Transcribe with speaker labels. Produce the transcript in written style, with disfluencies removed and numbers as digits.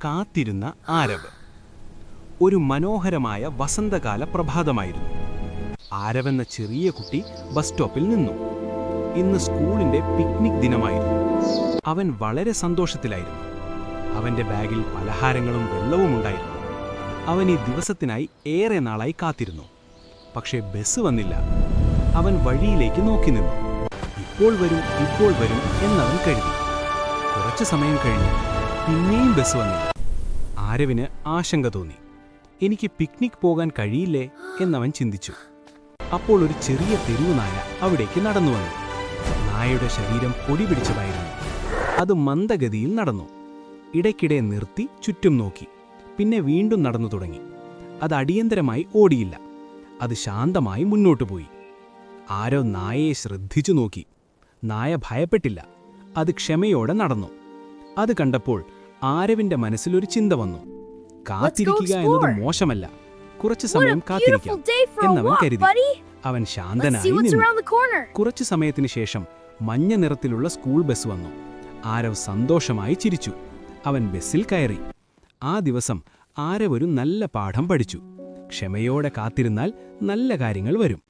Speaker 1: കാത്തിരുന്ന ആരവ്. ഒരു മനോഹരമായ വസന്തകാല പ്രഭാതമായിരുന്നു. ആരവെന്ന ചെറിയ കുട്ടി ബസ് സ്റ്റോപ്പിൽ നിന്നു. ഇന്ന് സ്കൂളിന്റെ പിക്നിക് ദിനമായിരുന്നു. അവൻ വളരെ സന്തോഷത്തിലായിരുന്നു. അവന്റെ ബാഗിൽ പലഹാരങ്ങളും വെള്ളവും ഉണ്ടായിരുന്നു. അവൻ ഈ ദിവസത്തിനായി ഏറെ നാളായി കാത്തിരുന്നു. പക്ഷേ ബസ് വന്നില്ല. അവൻ വഴിയിലേക്ക് നോക്കി നിന്നു. ഇപ്പോൾ വരും എന്നവൻ കരുതി. കുറച്ചു സമയം കഴിഞ്ഞു. പിന്നെയും ബസ് വന്നില്ല. ആരവിന് ആശങ്ക തോന്നി. എനിക്ക് പിക്നിക് പോകാൻ കഴിയില്ലേ എന്നവൻ ചിന്തിച്ചു. അപ്പോൾ ഒരു ചെറിയ തെരുവു നായ അവിടേക്ക് നടന്നു വന്നു. നായയുടെ ശരീരം പൊടി പിടിച്ചതായിരുന്നു. അത് മന്ദഗതിയിൽ നടന്നു. ഇടയ്ക്കിടെ നിർത്തി ചുറ്റും നോക്കി. പിന്നെ വീണ്ടും നടന്നു തുടങ്ങി. അത് അടിയന്തരമായി ഓടിയില്ല. അത് ശാന്തമായി മുന്നോട്ടുപോയി. ആരോ നായയെ ശ്രദ്ധിച്ചു നോക്കി. നായ ഭയപ്പെട്ടില്ല. അത് ക്ഷമയോടെ നടന്നു. അത് കണ്ടപ്പോൾ ആരവിന്റെ മനസ്സിലൊരു ചിന്ത വന്നു. കാത്തിരിക്കുക എന്നത് മോശമല്ല. കുറച്ചു സമയം കാത്തിരിക്കാം എന്നവൻ കരുതി. അവൻ ശാന്തനായി നിന്നു. കുറച്ചു സമയത്തിനു ശേഷം മഞ്ഞ നിറത്തിലുള്ള സ്കൂൾ ബസ് വന്നു. ആരവ് സന്തോഷമായി ചിരിച്ചു. അവൻ ബസ്സിൽ കയറി. ആ ദിവസം ആരവ് ഒരു നല്ല പാഠം പഠിച്ചു. ക്ഷമയോടെ കാത്തിരുന്നാൽ നല്ല കാര്യങ്ങൾ വരും.